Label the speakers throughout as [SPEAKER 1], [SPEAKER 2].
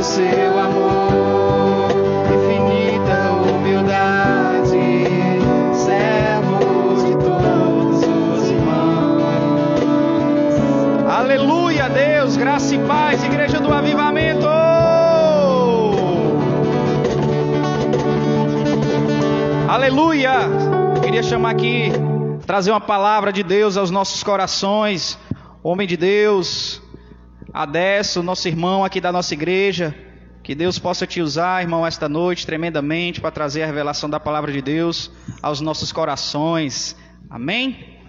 [SPEAKER 1] seu amor, infinita humildade, servo de todos os irmãos. Aleluia, Deus, graça e paz, Igreja do Avivamento. Aleluia. Queria chamar aqui, trazer uma palavra de Deus aos nossos corações. Homem de Deus, Adesso, nosso irmão aqui da nossa igreja, que Deus possa te usar, irmão, esta noite tremendamente para trazer a revelação da palavra de Deus aos nossos corações. Amém?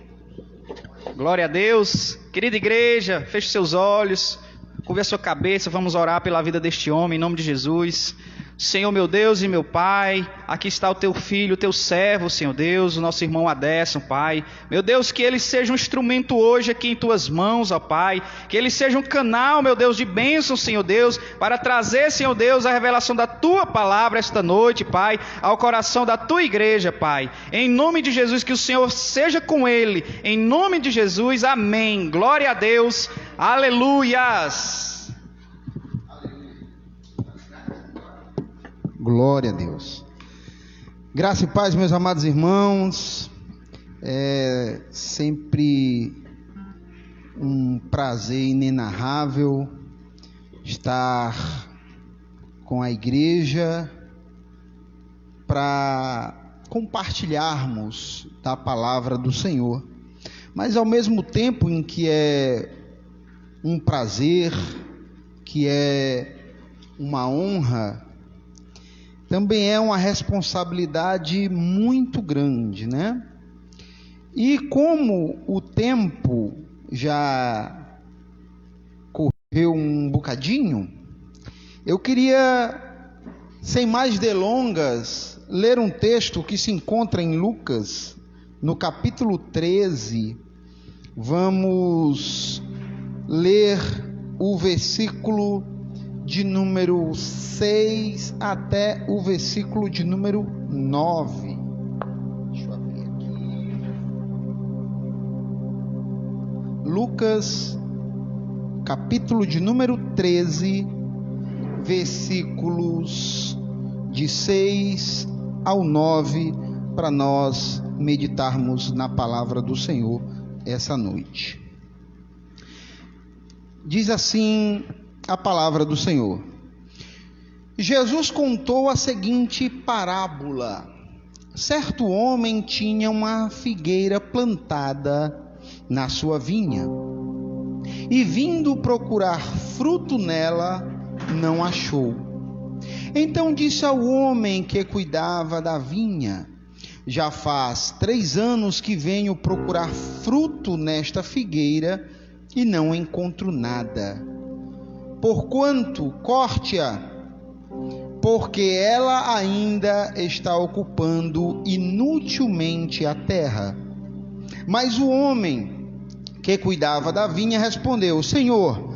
[SPEAKER 1] Glória a Deus. Querida igreja, feche seus olhos, curve a sua cabeça, vamos orar pela vida deste homem em nome de Jesus. Senhor, meu Deus e meu Pai, aqui está o teu filho, o teu servo, Senhor Deus, o nosso irmão Adesso, Pai. Meu Deus, que ele seja um instrumento hoje aqui em tuas mãos, ó Pai. Que ele seja um canal, meu Deus, de bênção, Senhor Deus, para trazer, Senhor Deus, a revelação da tua palavra esta noite, Pai, ao coração da tua igreja, Pai. Em nome de Jesus, que o Senhor seja com ele. Em nome de Jesus, amém. Glória a Deus. Aleluias.
[SPEAKER 2] Glória a Deus. Graça e paz, meus amados irmãos. É sempre um prazer inenarrável estar com a igreja para compartilharmos da palavra do Senhor. Mas ao mesmo tempo em que é um prazer, que é uma honra, também é uma responsabilidade muito grande, né? E como o tempo já correu um bocadinho, eu queria, sem mais delongas, ler um texto que se encontra em Lucas, no capítulo 13. Vamos ler o versículo de número 6 até o versículo de número 9. Deixa eu abrir aqui. Lucas, capítulo de número 13, versículos de 6 ao 9, para nós meditarmos na palavra do Senhor essa noite. Diz assim a palavra do Senhor. Jesus contou a seguinte parábola. Certo homem tinha uma figueira plantada na sua vinha, e vindo procurar fruto nela, não achou. Então disse ao homem que cuidava da vinha: já faz 3 anos que venho procurar fruto nesta figueira e não encontro nada. Porquanto corte-a, porque ela ainda está ocupando inutilmente a terra. Mas o homem que cuidava da vinha respondeu: Senhor,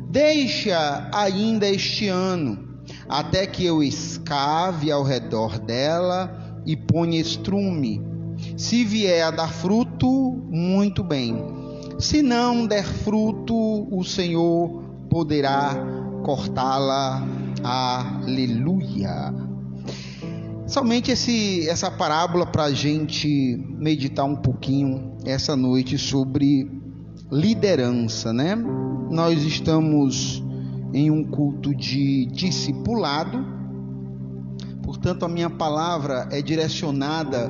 [SPEAKER 2] deixa ainda este ano, até que eu escave ao redor dela e ponha estrume. Se vier a dar fruto, muito bem. Se não der fruto, o Senhor poderá cortá-la. Aleluia. Somente essa parábola para a gente meditar um pouquinho essa noite sobre liderança, né? Nós estamos em um culto de discipulado, portanto a minha palavra é direcionada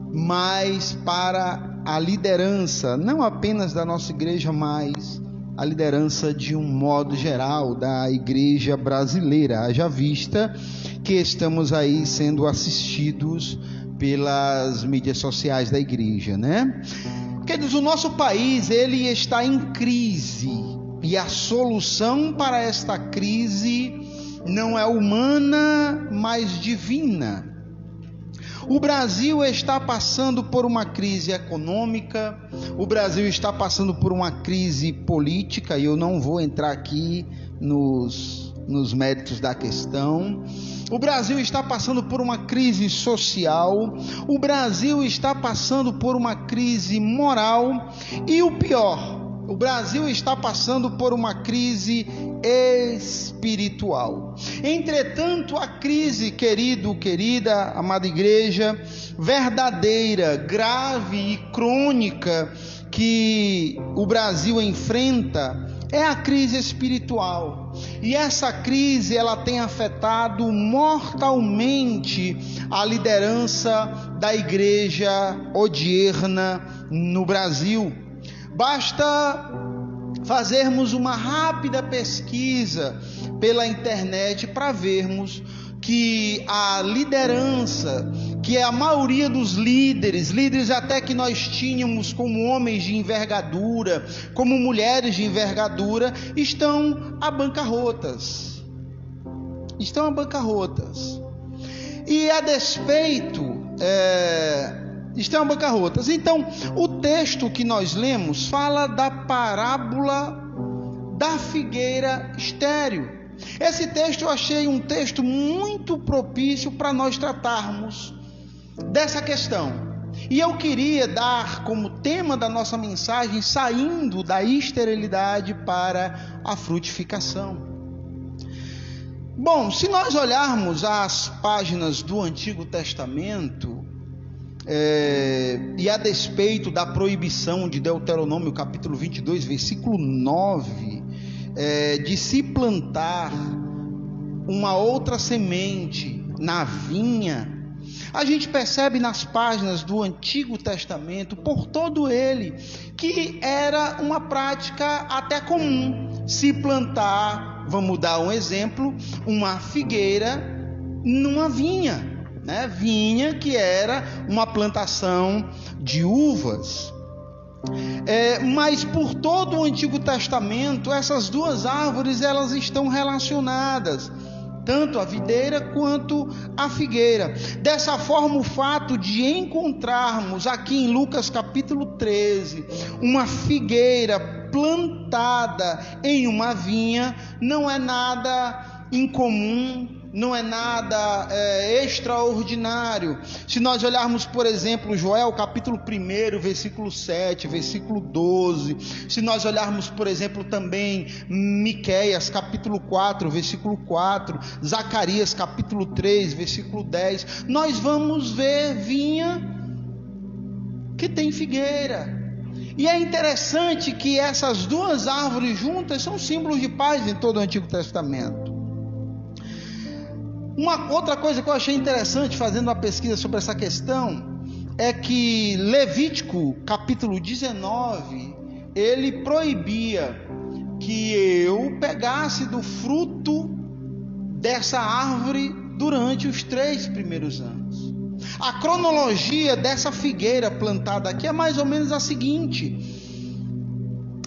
[SPEAKER 2] mais para a liderança, não apenas da nossa igreja, mas a liderança de um modo geral da igreja brasileira, haja vista que estamos aí sendo assistidos pelas mídias sociais da igreja, né? Queridos, o nosso país, ele está em crise, e a solução para esta crise não é humana, mas divina. O Brasil está passando por uma crise econômica, o Brasil está passando por uma crise política, e eu não vou entrar aqui nos méritos da questão. O Brasil está passando por uma crise social, o Brasil está passando por uma crise moral, e o pior, o Brasil está passando por uma crise espiritual. Entretanto, a crise, querido, querida, amada igreja, verdadeira, grave e crônica que o Brasil enfrenta é a crise espiritual. E essa crise, ela tem afetado mortalmente a liderança da igreja odierna no Brasil. Basta fazermos uma rápida pesquisa pela internet para vermos que a liderança, que é a maioria dos líderes até que nós tínhamos como homens de envergadura, como mulheres de envergadura, estão a bancarrotas. E a despeito, estão bancarrotas. Então, o texto que nós lemos fala da parábola da figueira estéril. Esse texto eu achei um texto muito propício para nós tratarmos dessa questão. E eu queria dar como tema da nossa mensagem, saindo da esterilidade para a frutificação. Bom, se nós olharmos as páginas do Antigo Testamento, e a despeito da proibição de Deuteronômio capítulo 22, versículo 9, de se plantar uma outra semente na vinha, a gente percebe nas páginas do Antigo Testamento, por todo ele, que era uma prática até comum se plantar, vamos dar um exemplo, uma figueira numa vinha, né? Vinha que era uma plantação de uvas. Mas por todo o Antigo Testamento, essas duas árvores elas estão relacionadas, tanto a videira quanto a figueira. Dessa forma, o fato de encontrarmos aqui em Lucas capítulo 13 uma figueira plantada em uma vinha não é nada incomum, não é nada extraordinário. Se nós olharmos, por exemplo, Joel capítulo 1, versículo 7, versículo 12, se nós olharmos, por exemplo, também Miqueias capítulo 4, versículo 4, Zacarias capítulo 3, versículo 10, nós vamos ver vinha que tem figueira. E é interessante que essas duas árvores juntas são símbolos de paz em todo o Antigo Testamento. Uma outra coisa que eu achei interessante fazendo uma pesquisa sobre essa questão é que Levítico capítulo 19, ele proibia que eu pegasse do fruto dessa árvore durante os 3 primeiros anos. A cronologia dessa figueira plantada aqui é mais ou menos a seguinte: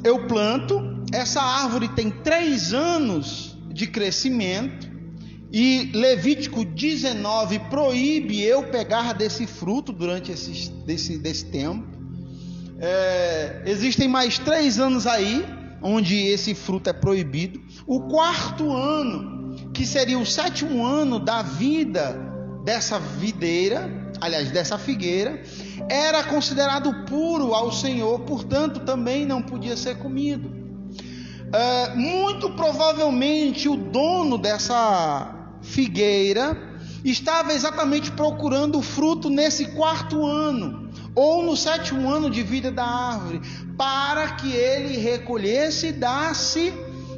[SPEAKER 2] eu planto, essa árvore tem 3 anos de crescimento, e Levítico 19 proíbe eu pegar desse fruto durante desse tempo. Existem mais 3 anos aí, onde esse fruto é proibido. O 4º ano, que seria o 7º ano da vida dessa videira, aliás, dessa figueira, era considerado puro ao Senhor, portanto também não podia ser comido. Muito provavelmente o dono dessa figueira estava exatamente procurando o fruto nesse 4º ano ou no 7º ano de vida da árvore, para que ele recolhesse e desse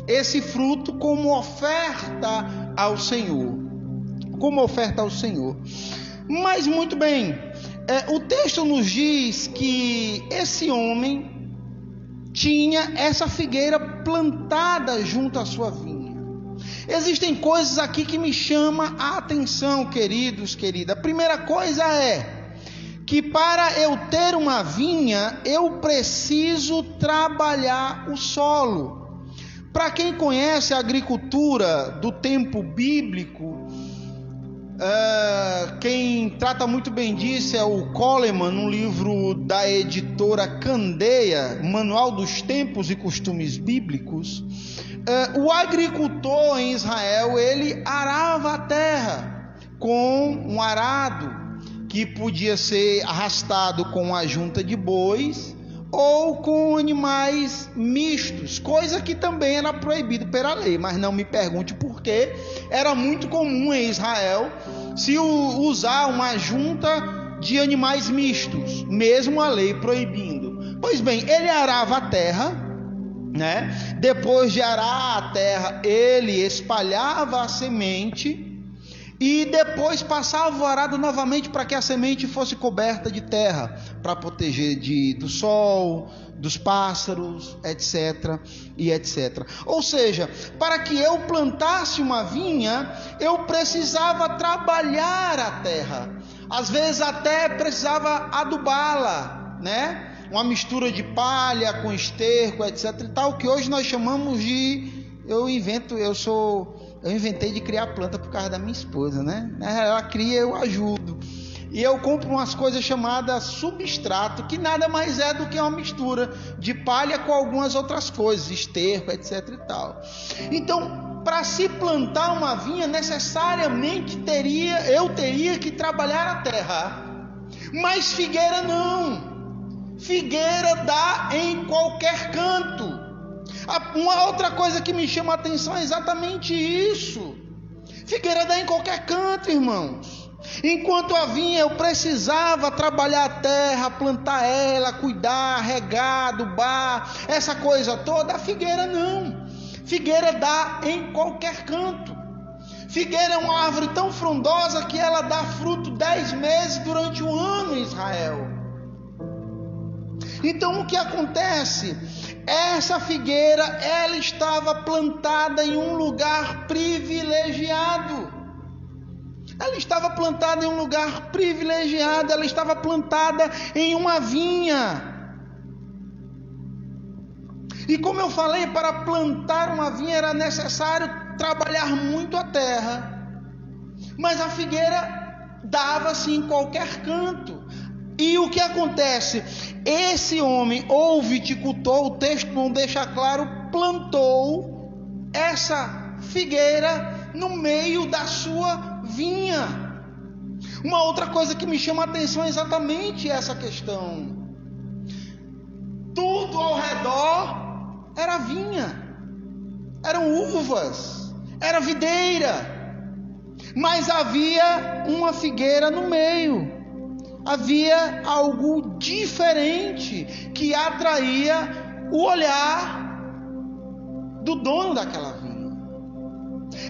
[SPEAKER 2] esse fruto como oferta ao Senhor, Mas muito bem, o texto nos diz que esse homem tinha essa figueira plantada junto à sua vinha. Existem coisas aqui que me chamam a atenção, queridos, querida. A primeira coisa é que para eu ter uma vinha, eu preciso trabalhar o solo. Para quem conhece a agricultura do tempo bíblico, quem trata muito bem disso é o Coleman, no livro da editora Candeia, Manual dos Tempos e Costumes Bíblicos. O agricultor em Israel, ele arava a terra com um arado que podia ser arrastado com a junta de bois ou com animais mistos, coisa que também era proibido pela lei, mas não me pergunte por quê. Era muito comum em Israel se usar uma junta de animais mistos, mesmo a lei proibindo. Pois bem, ele arava a terra, né? Depois de arar a terra, ele espalhava a semente e depois passava o arado novamente para que a semente fosse coberta de terra, para proteger do sol, dos pássaros, etc. e etc. Ou seja, para que eu plantasse uma vinha, eu precisava trabalhar a terra. Às vezes até precisava adubá-la, né? Uma mistura de palha com esterco, etc. e tal, que hoje nós chamamos de... Eu inventei de criar planta por causa da minha esposa, né? Ela cria, eu ajudo. E eu compro umas coisas chamadas substrato, que nada mais é do que uma mistura de palha com algumas outras coisas, esterco, etc e tal. Então, para se plantar uma vinha, necessariamente eu teria que trabalhar a terra. Mas figueira não. Figueira dá em qualquer canto. Uma outra coisa que me chama a atenção é exatamente isso. Figueira dá em qualquer canto, irmãos. Enquanto a vinha eu precisava trabalhar a terra, plantar ela, cuidar, regar, adubar, essa coisa toda, a figueira não. Figueira dá em qualquer canto. Figueira é uma árvore tão frondosa que ela dá fruto 10 meses durante o ano em Israel. Então o que acontece? Essa figueira, ela estava plantada em um lugar privilegiado. Ela estava plantada em um lugar privilegiado, ela estava plantada em uma vinha. E como eu falei, para plantar uma vinha era necessário trabalhar muito a terra. Mas a figueira dava-se em qualquer canto. E o que acontece? Esse homem, ou viticultor, o texto não deixa claro, plantou essa figueira no meio da sua vinha. Uma outra coisa que me chama a atenção é exatamente essa questão. Tudo ao redor era vinha, eram uvas, era videira, mas havia uma figueira no meio. Havia algo diferente que atraía o olhar do dono daquela vinha.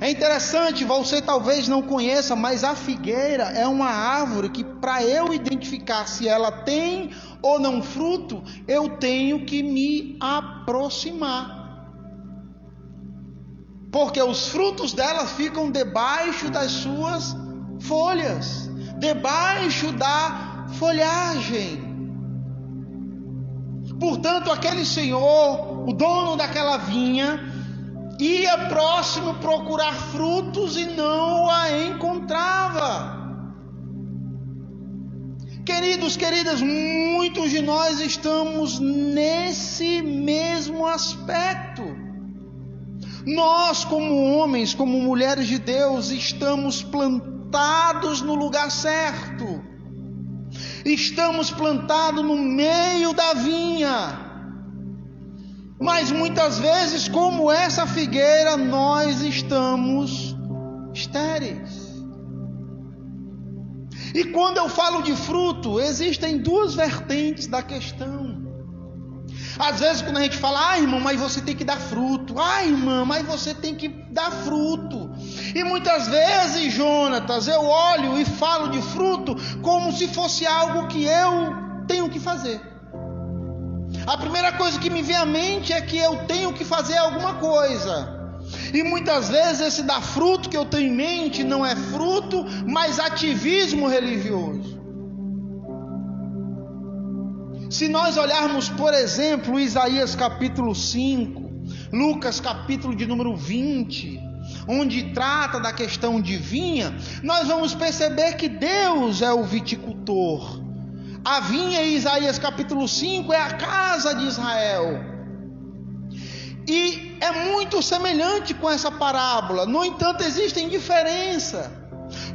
[SPEAKER 2] É interessante, você talvez não conheça, mas a figueira é uma árvore que, para eu identificar se ela tem ou não fruto, eu tenho que me aproximar. Porque os frutos dela ficam debaixo das suas folhas, debaixo da folhagem. Portanto, aquele senhor, o dono daquela vinha, ia próximo procurar frutos e não a encontrava. Queridos, queridas, muitos de nós estamos nesse mesmo aspecto. Nós, como homens, como mulheres de Deus, estamos plantados no lugar certo. Estamos plantados no meio da vinha. Mas muitas vezes, como essa figueira, nós estamos estéreis. E quando eu falo de fruto, existem duas vertentes da questão. Às vezes quando a gente fala, irmão, mas você tem que dar fruto. Irmã, mas você tem que dar fruto. E muitas vezes, Jonatas, eu olho e falo de fruto como se fosse algo que eu tenho que fazer. A primeira coisa que me vem à mente é que eu tenho que fazer alguma coisa. E muitas vezes esse dar fruto que eu tenho em mente não é fruto, mas ativismo religioso. Se nós olharmos, por exemplo, Isaías capítulo 5, Lucas capítulo de número 20, onde trata da questão de vinha, nós vamos perceber que Deus é o viticultor. A vinha em Isaías capítulo 5 é a casa de Israel. E é muito semelhante com essa parábola. No entanto, existem diferenças.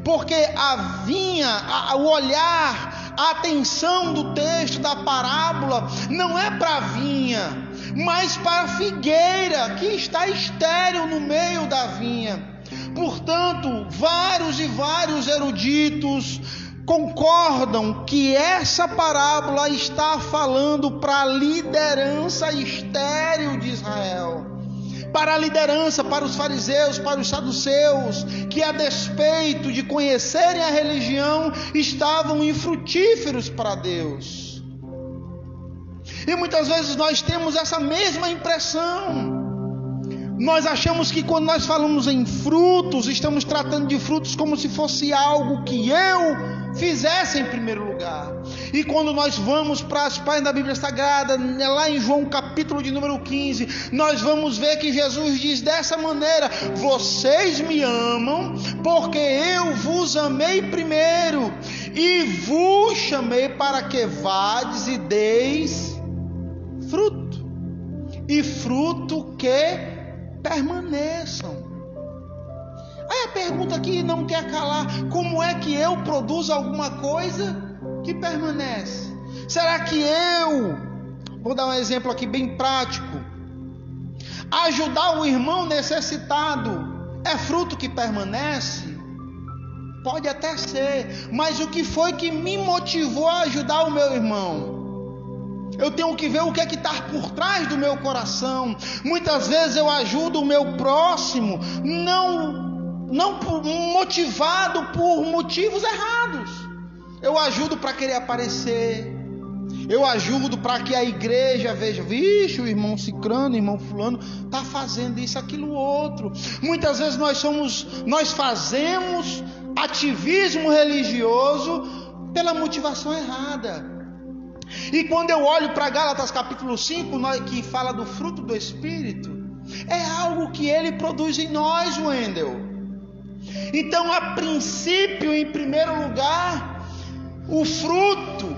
[SPEAKER 2] Porque a vinha, o olhar, a atenção do texto da parábola não é para a vinha, mas para a figueira que está estéril no meio da vinha. Portanto, vários eruditos concordam que essa parábola está falando para a liderança estéril de Israel, para a liderança, para os fariseus, para os saduceus, que a despeito de conhecerem a religião, estavam infrutíferos para Deus. E muitas vezes nós temos essa mesma impressão. Nós achamos que quando nós falamos em frutos, estamos tratando de frutos como se fosse algo que eu fizesse em primeiro lugar. E quando nós vamos para as páginas da Bíblia Sagrada, lá em João capítulo de número 15, nós vamos ver que Jesus diz dessa maneira: vocês me amam porque eu vos amei primeiro, e vos chamei para que vades e deis fruto, e fruto que permaneçam. Aí a pergunta que não quer calar: como é que eu produzo alguma coisa que permanece? Será que eu, vou dar um exemplo aqui bem prático, ajudar o irmão necessitado é fruto que permanece? Pode até ser, mas o que foi que me motivou a ajudar o meu irmão? Eu tenho que ver o que é que está por trás do meu coração. Muitas vezes eu ajudo o meu próximo não motivado por motivos errados. Eu ajudo para querer aparecer. Eu ajudo para que a igreja veja: vixe, o irmão cicrano, o irmão fulano está fazendo isso, aquilo, outro. Muitas vezes nós fazemos ativismo religioso pela motivação errada. E quando eu olho para Gálatas capítulo 5, que fala do fruto do Espírito, é algo que ele produz em nós, Wendel. Então, a princípio, em primeiro lugar, o fruto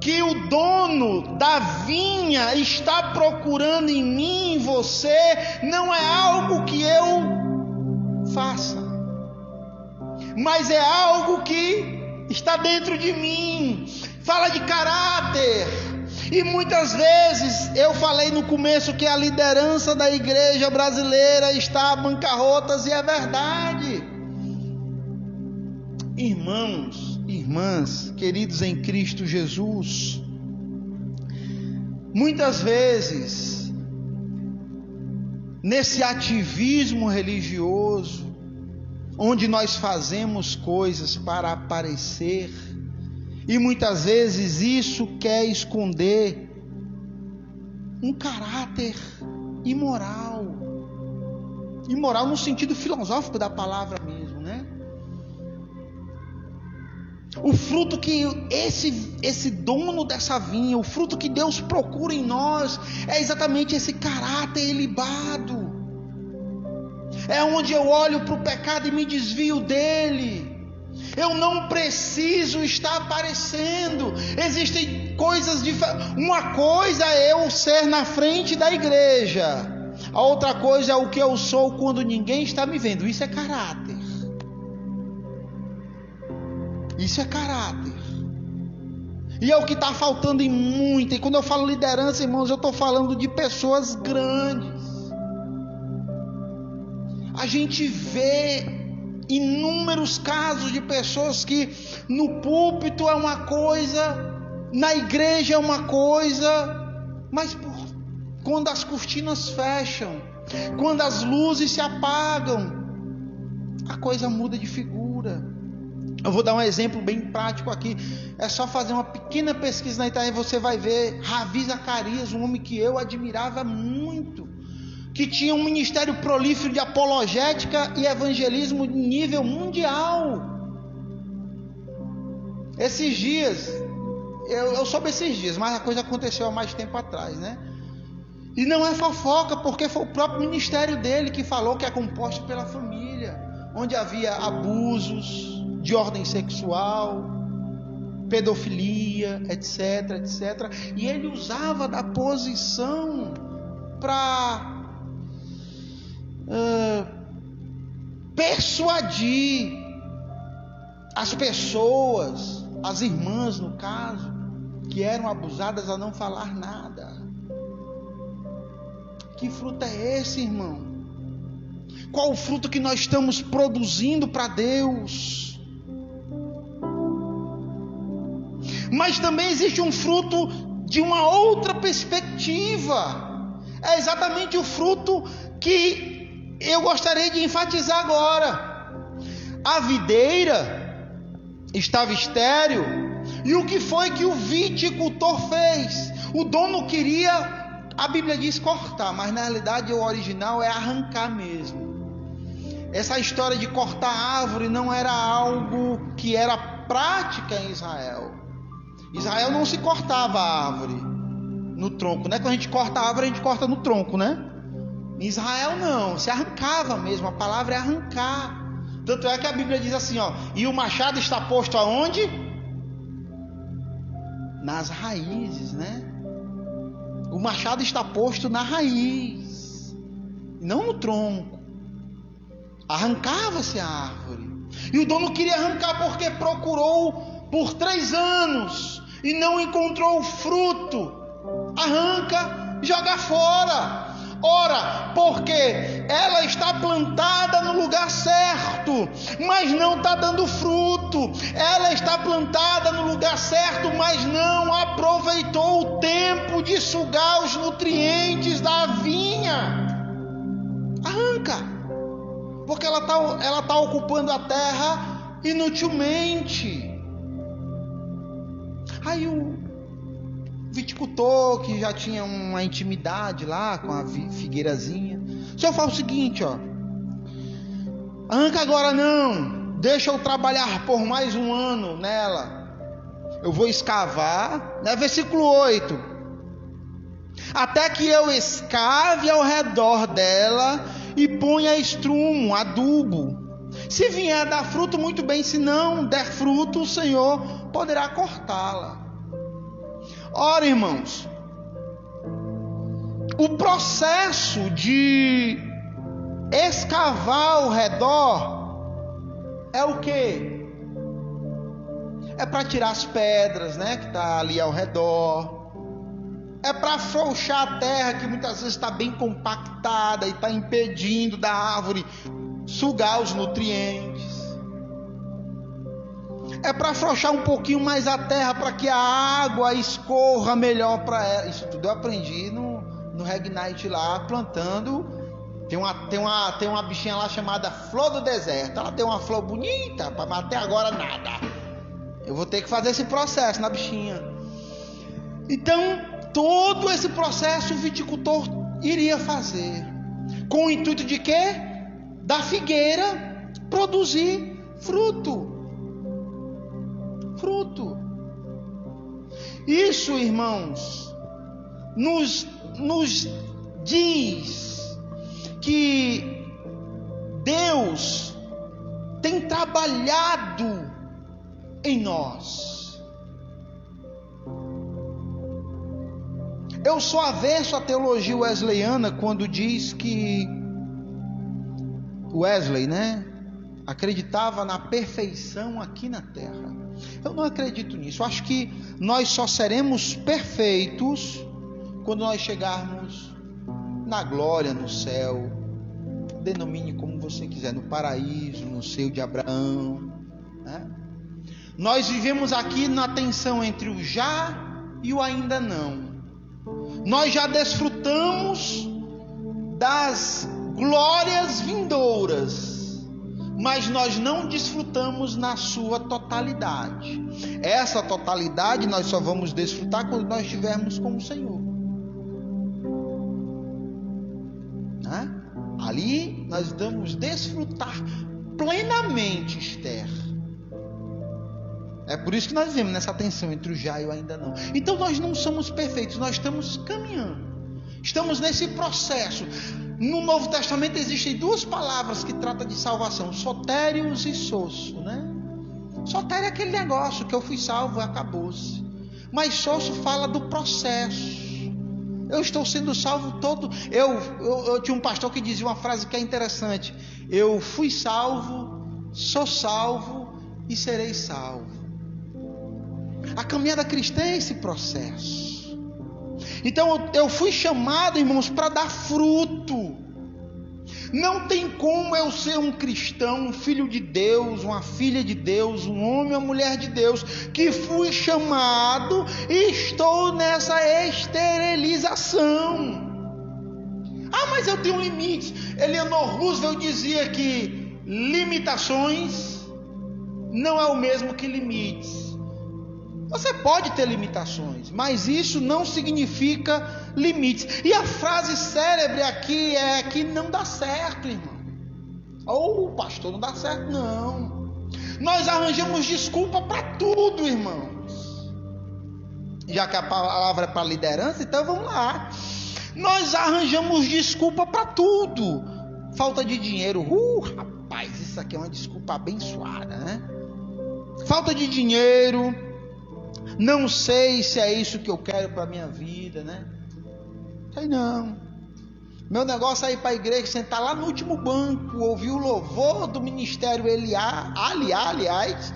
[SPEAKER 2] que o dono da vinha está procurando em mim, em você, não é algo que eu faça, mas é algo que está dentro de mim. Fala de caráter. E muitas vezes, eu falei no começo que a liderança da igreja brasileira está a bancarrotas, e é verdade. Irmãos, irmãs, queridos em Cristo Jesus, muitas vezes, nesse ativismo religioso, onde nós fazemos coisas para aparecer, e muitas vezes isso quer esconder um caráter imoral. Imoral no sentido filosófico da palavra mesmo, né? O fruto que esse dono dessa vinha, o fruto que Deus procura em nós, é exatamente esse caráter ilibado. É onde eu olho para o pecado e me desvio dele. Eu não preciso estar aparecendo. Existem coisas diferentes. Uma coisa é eu ser na frente da igreja, a outra coisa é o que eu sou quando ninguém está me vendo. Isso é caráter. Isso é caráter. E é o que está faltando em muita. E quando eu falo liderança, irmãos, eu estou falando de pessoas grandes. A gente vê inúmeros casos de pessoas que no púlpito é uma coisa, na igreja é uma coisa, mas quando as cortinas fecham, quando as luzes se apagam, a coisa muda de figura. Eu vou dar um exemplo bem prático aqui. É só fazer uma pequena pesquisa na internet, você vai ver Ravi Zacarias, um homem que eu admirava muito, que tinha um ministério prolífero de apologética e evangelismo de nível mundial. Esses dias, eu soube esses dias, mas a coisa aconteceu há mais tempo atrás, né? E não é fofoca, porque foi o próprio ministério dele que falou que é composto pela família, onde havia abusos de ordem sexual, pedofilia, etc, etc. E ele usava da posição para persuadir as pessoas as irmãs, no caso, que eram abusadas, a não falar nada. Que fruto é esse, irmão? Qual o fruto que nós estamos produzindo para Deus? Mas também existe um fruto de uma outra perspectiva. É exatamente o fruto que eu gostaria de enfatizar agora. A videira estava estéril, e o que foi que o viticultor fez? O dono queria, a Bíblia diz cortar, mas na realidade o original é arrancar mesmo. Essa história de cortar árvore não era algo que era prática em Israel. Israel não se cortava a árvore no tronco, né? Quando a gente corta a árvore, a gente corta no tronco, né? Em Israel não, se arrancava mesmo, a palavra é arrancar. Tanto é que a Bíblia diz assim, ó, e o machado está posto aonde? Nas raízes, né? O machado está posto na raiz, não no tronco. Arrancava-se a árvore. E o dono queria arrancar porque procurou por 3 anos e não encontrou o fruto. Arranca, joga fora. Ora, porque ela está plantada no lugar certo, mas não está dando fruto. Ela está plantada no lugar certo, mas não aproveitou o tempo de sugar os nutrientes da vinha. Arranca, porque ela tá ocupando a terra inutilmente. Aí o viticultor, que já tinha uma intimidade lá com a figueirazinha, só fala o seguinte, ó: arranca agora não, deixa eu trabalhar por mais 1 ano nela. Eu vou escavar, né? Versículo 8: até que eu escave ao redor dela e ponha estrumo, adubo. Se vier a dar fruto, muito bem; se não der fruto, o Senhor poderá cortá-la. Ora, irmãos, o processo de escavar ao redor é o quê? É para tirar as pedras, né, que está ali ao redor. É para afrouxar a terra, que muitas vezes está bem compactada e está impedindo da árvore sugar os nutrientes. É para afrouxar um pouquinho mais a terra, para que a água escorra melhor para ela. Isso tudo eu aprendi no Regnite lá, plantando. Tem uma bichinha lá chamada flor do deserto. Ela tem uma flor bonita, mas até agora nada. Eu vou ter que fazer esse processo na bichinha. Então, todo esse processo o viticultor iria fazer, com o intuito de quê? Da figueira produzir fruto. Isso, irmãos, nos diz que Deus tem trabalhado em nós. Eu sou avesso à teologia wesleyana quando diz que Wesley, né, acreditava na perfeição aqui na terra. Eu não acredito nisso. Eu acho que nós só seremos perfeitos quando nós chegarmos na glória, no céu. Denomine como você quiser, no paraíso, no seio de Abraão, né? Nós vivemos aqui na tensão entre o já e o ainda não. Nós já desfrutamos das glórias vindouras, mas nós não desfrutamos na sua totalidade. Essa totalidade nós só vamos desfrutar quando nós estivermos com o Senhor, né? Ali nós vamos desfrutar plenamente, Esther. É por isso que nós vivemos nessa tensão entre o já e o ainda não. Então nós não somos perfeitos, nós estamos caminhando, estamos nesse processo. No Novo Testamento existem 2 palavras que tratam de salvação: sotérios e sosso, né? Sotério é aquele negócio que eu fui salvo, acabou-se. Mas sosso fala do processo. Eu estou sendo salvo todo. Eu tinha um pastor que dizia uma frase que é interessante: eu fui salvo, sou salvo e serei salvo. A caminhada cristã é esse processo. Então eu fui chamado, irmãos, para dar fruto. Não tem como eu ser um cristão, um filho de Deus, uma filha de Deus, um homem ou mulher de Deus, que fui chamado e estou nessa esterilização. Mas eu tenho limites. Eleanor Roosevelt dizia que limitações não é o mesmo que limites. Você pode ter limitações, mas isso não significa limites. E a frase célebre aqui é que não dá certo, irmão. Ou pastor, não dá certo, não. Nós arranjamos desculpa para tudo, irmãos. Já que a palavra é para liderança, então vamos lá. Nós arranjamos desculpa para tudo. Falta de dinheiro. Rapaz, isso aqui é uma desculpa abençoada, né? Falta de dinheiro. Não sei se é isso que eu quero para a minha vida, né? Sei não. Meu negócio é ir para a igreja, sentar lá no último banco, ouvir o louvor do ministério aliás,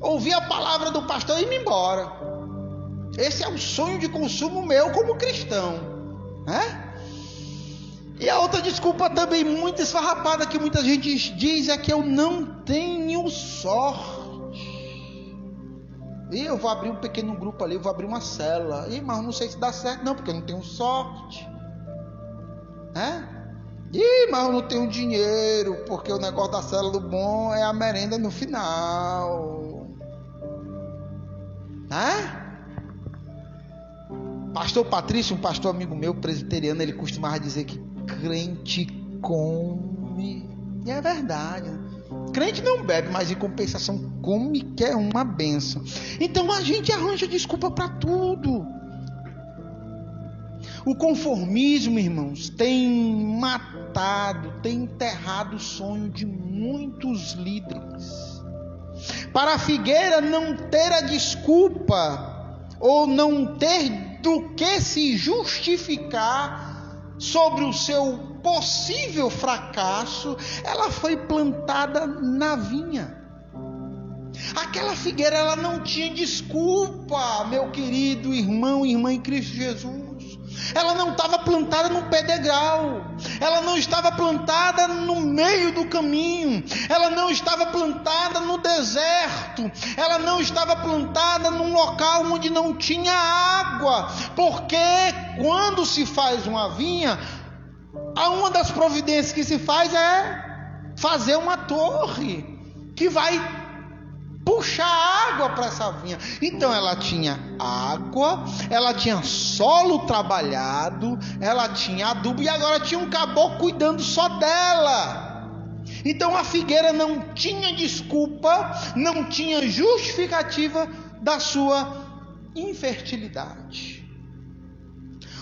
[SPEAKER 2] ouvir a palavra do pastor e ir embora. Esse é o sonho de consumo meu como cristão. E a outra desculpa também muito esfarrapada que muita gente diz é que eu não tenho sorte. E eu vou abrir um pequeno grupo ali, eu vou abrir uma célula. Mas não sei se dá certo não, porque eu não tenho sorte. Mas eu não tenho dinheiro, porque o negócio da célula do bom é a merenda no final. Pastor Patrício, um pastor amigo meu, presbiteriano, ele costumava dizer que crente come. E é verdade, né? Crente não bebe, mas em compensação come, que é uma bênção. Então a gente arranja desculpa para tudo. O conformismo, irmãos, tem matado, tem enterrado o sonho de muitos líderes. Para a figueira não ter a desculpa ou não ter do que se justificar sobre o seu possível fracasso, ela foi plantada na vinha. Aquela figueira, ela não tinha desculpa, meu querido irmão e irmã em Cristo Jesus. Ela não estava plantada no pedregal, ela não estava plantada no meio do caminho, ela não estava plantada no deserto, ela não estava plantada num local onde não tinha água, porque quando se faz uma vinha, uma das providências que se faz é fazer uma torre que vai puxar água para essa vinha. Então ela tinha água, ela tinha solo trabalhado, ela tinha adubo e agora tinha um caboclo cuidando só dela. Então a figueira não tinha desculpa, não tinha justificativa da sua infertilidade.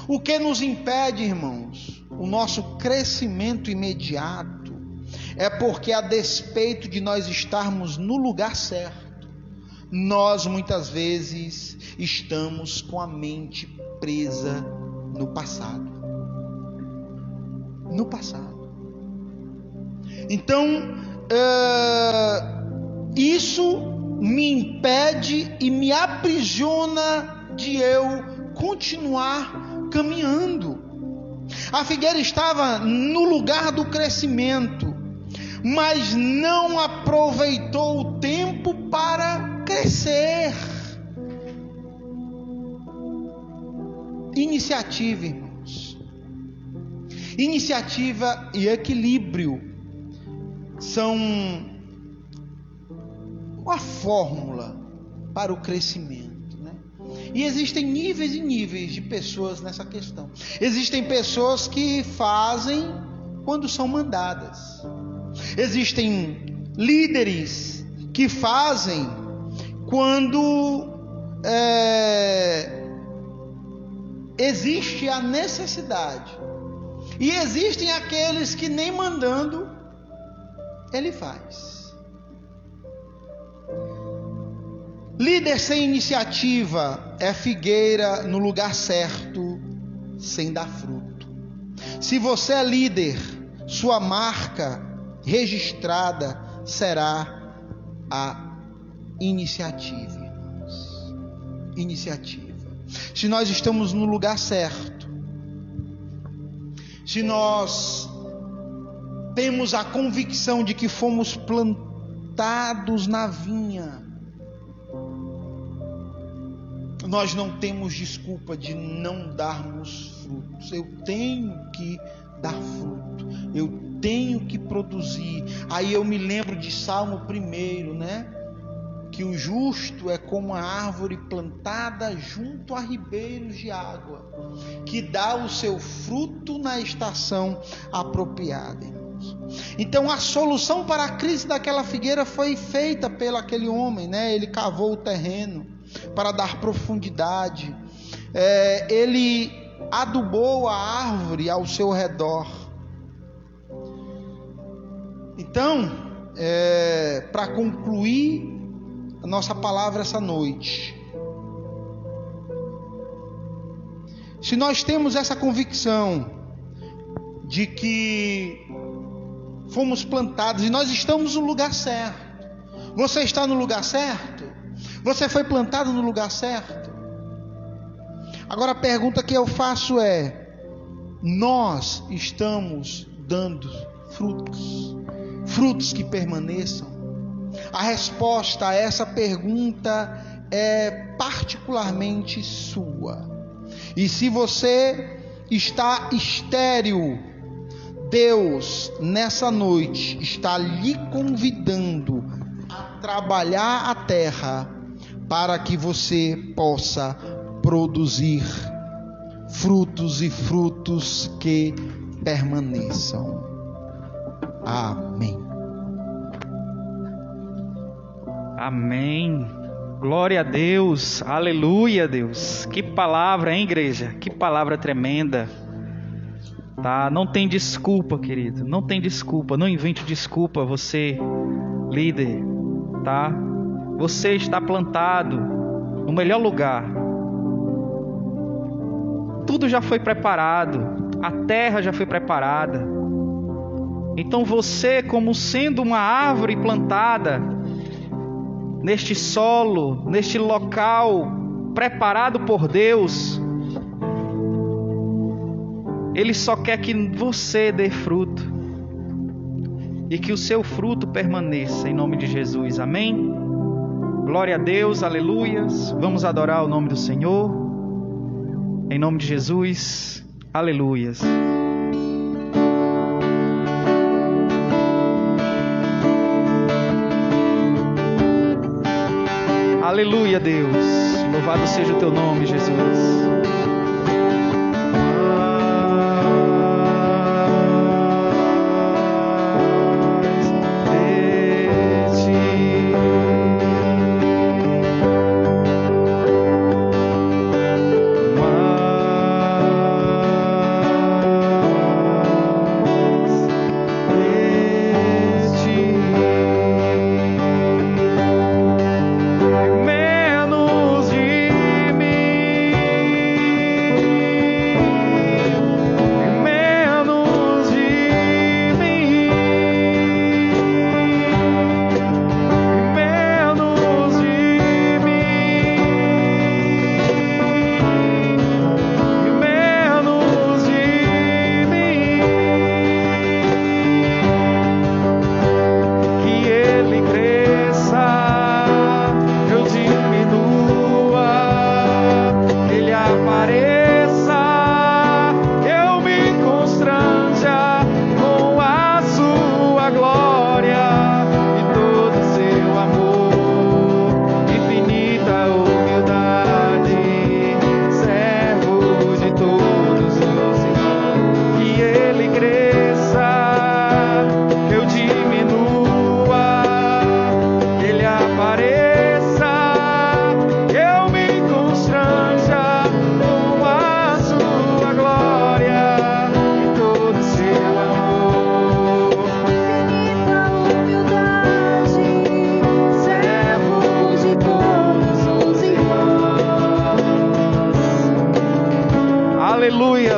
[SPEAKER 2] O que nos impede, irmãos, o nosso crescimento imediato, é porque, a despeito de nós estarmos no lugar certo, nós muitas vezes estamos com a mente presa no passado. No passado. Então, isso me impede e me aprisiona de eu continuar caminhando. A figueira estava no lugar do crescimento, mas não aproveitou o tempo para crescer. Iniciativa, irmãos. Iniciativa e equilíbrio são uma fórmula para o crescimento, né? E existem níveis e níveis de pessoas nessa questão. Existem pessoas que fazem quando são mandadas. Existem líderes que fazem quando existe a necessidade. E existem aqueles que nem mandando ele faz. Líder sem iniciativa é figueira no lugar certo, sem dar fruto. Se você é líder, sua marca registrada será a iniciativa, irmãos. iniciativa. Se nós estamos no lugar certo, se nós temos a convicção de que fomos plantados na vinha, nós não temos desculpa de não darmos frutos. Eu tenho que dar fruto, eu tenho que produzir. Aí eu me lembro de Salmo 1, né? Que o justo é como a árvore plantada junto a ribeiros de água, que dá o seu fruto na estação apropriada. Então a solução para a crise daquela figueira foi feita pelo aquele homem, né? Ele cavou o terreno para dar profundidade, ele adubou a árvore ao seu redor. Então, para concluir a nossa palavra essa noite, se nós temos essa convicção de que fomos plantados e nós estamos no lugar certo, você está no lugar certo? Você foi plantado no lugar certo? Agora a pergunta que eu faço é: nós estamos dando frutos que permaneçam? A resposta a essa pergunta é particularmente sua. E se você está estéril, Deus nessa noite está lhe convidando a trabalhar a terra para que você possa produzir frutos e frutos que permaneçam. Amém.
[SPEAKER 1] Amém. Glória a Deus. Aleluia, Deus. Que palavra, hein, igreja? Que palavra tremenda. Tá? Não tem desculpa, querido. Não tem desculpa. Não invente desculpa, você, líder. Tá? Você está plantado no melhor lugar. Tudo já foi preparado. A terra já foi preparada. Então você, como sendo uma árvore plantada neste solo, neste local preparado por Deus, Ele só quer que você dê fruto e que o seu fruto permaneça, em nome de Jesus. Amém? Glória a Deus, aleluias. Vamos adorar o nome do Senhor, em nome de Jesus, aleluias. Aleluia, Deus. Louvado seja o teu nome, Jesus.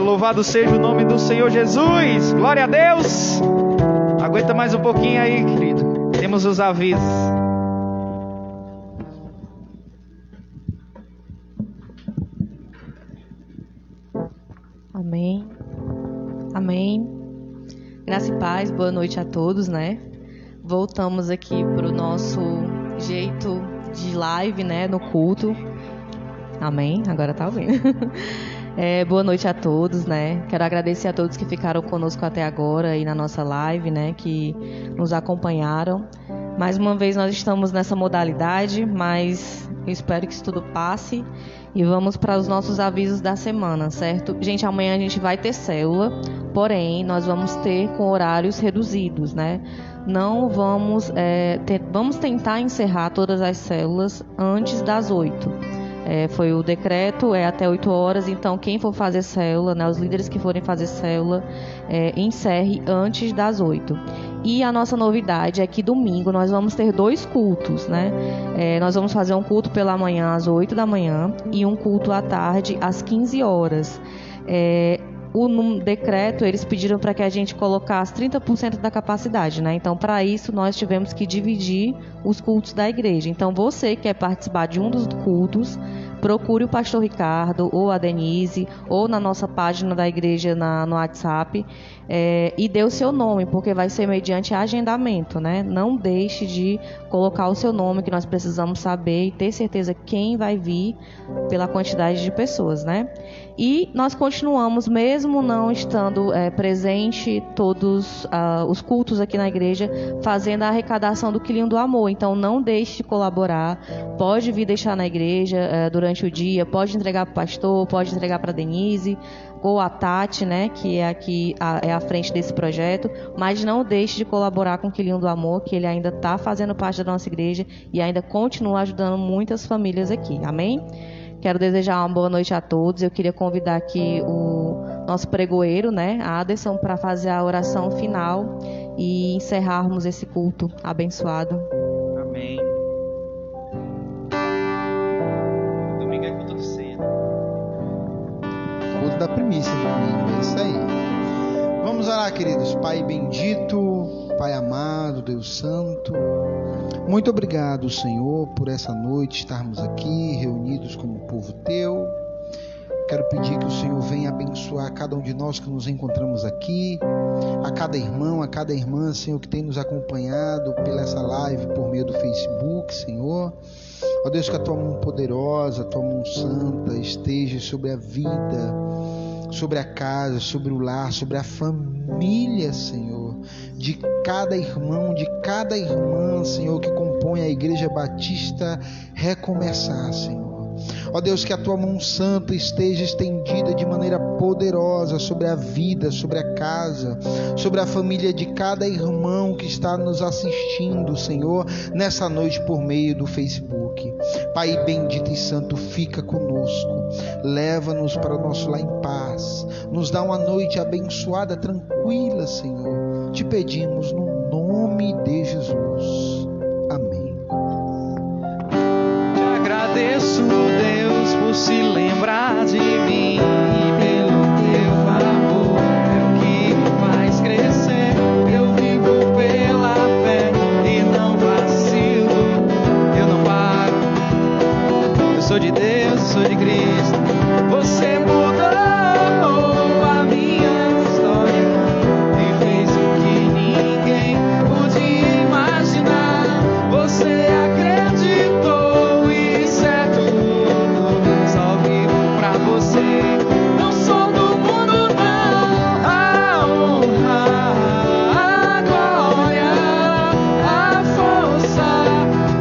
[SPEAKER 1] Louvado seja o nome do Senhor Jesus. Glória a Deus. Aguenta mais um pouquinho aí, querido. Temos os avisos.
[SPEAKER 3] Graça e paz, boa noite a todos, né? Voltamos aqui para o nosso jeito de live, né, no culto. Amém? Agora tá ouvindo. Boa noite a todos, né? Quero agradecer a todos que ficaram conosco até agora aí na nossa live, né, que nos acompanharam. Mais uma vez nós estamos nessa modalidade, mas eu espero que isso tudo passe e vamos para os nossos avisos da semana, certo? Gente, amanhã a gente vai ter célula, porém nós vamos ter com horários reduzidos, né? Não vamos, vamos tentar encerrar todas as células antes das 8. Foi o decreto, até 8 horas, então quem for fazer célula, né, os líderes que forem fazer célula, encerre antes das 8. E a nossa novidade é que domingo nós vamos ter 2 cultos, né? Nós vamos fazer um culto pela manhã às 8 da manhã e um culto à tarde às 15 horas. No decreto, eles pediram para que a gente colocasse 30% da capacidade, né? Então, para isso, nós tivemos que dividir os cultos da igreja. Então, você que quer participar de um dos cultos, procure o pastor Ricardo ou a Denise ou na nossa página da igreja no WhatsApp e dê o seu nome, porque vai ser mediante agendamento, né? Não deixe de colocar o seu nome, que nós precisamos saber e ter certeza quem vai vir pela quantidade de pessoas, né? E nós continuamos, mesmo não estando presente todos os cultos aqui na igreja, fazendo a arrecadação do Quilinho do Amor. Então, não deixe de colaborar. Pode vir deixar na igreja durante o dia, pode entregar para o pastor, pode entregar para a Denise ou a Tati, né, que é aqui à frente desse projeto, mas não deixe de colaborar com o Quilinho do Amor, que ele ainda está fazendo parte da nossa igreja e ainda continua ajudando muitas famílias aqui. Amém? Quero desejar uma boa noite a todos. Eu queria convidar aqui o nosso pregoeiro, né, Aderson, para fazer a oração final e encerrarmos esse culto abençoado.
[SPEAKER 1] Amém. Domingo é culto de cedo.
[SPEAKER 2] Culto da primícia domingo, é isso aí. Vamos orar, queridos. Pai bendito, Pai amado, Deus santo, muito obrigado, Senhor, por essa noite estarmos aqui reunidos como povo teu. Quero pedir que o Senhor venha abençoar cada um de nós que nos encontramos aqui, a cada irmão, a cada irmã, Senhor, que tem nos acompanhado pela essa live por meio do Facebook, Senhor. Ó Deus, que a tua mão poderosa, a tua mão santa esteja sobre a vida, sobre a casa, sobre o lar, sobre a família, Senhor, de cada irmão, de cada irmã, Senhor, que compõe a Igreja Batista Recomeçar, Senhor. Ó Deus, que a tua mão santa esteja estendida de maneira poderosa sobre a vida, sobre a casa, sobre a família de cada irmão que está nos assistindo, Senhor, nessa noite por meio do Facebook. Pai bendito e santo, fica conosco, leva-nos para o nosso lar em paz, nos dá uma noite abençoada, tranquila, Senhor. Te pedimos no nome de Jesus. Amém.
[SPEAKER 1] Te agradeço, Deus, por se lembrar de mim e pelo teu favor, é o que me faz crescer. Eu vivo pela fé e não vacilo, eu não paro. Eu sou de Deus, eu sou de Cristo. Você mudou a minha história e fez o que ninguém podia imaginar. Você acreditou e isso é tudo, só vivo pra você. Não sou do mundo não. A honra, a glória, a força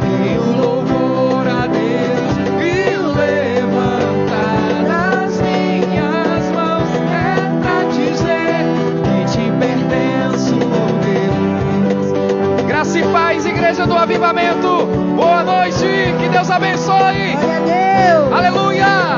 [SPEAKER 1] e o louvor a Deus e o levantar das minhas mãos é pra dizer que te pertenço, Deus. Graça e paz, Igreja do Avivamento. Boa noite, que Deus abençoe.
[SPEAKER 4] Glória a Deus.
[SPEAKER 1] Aleluia.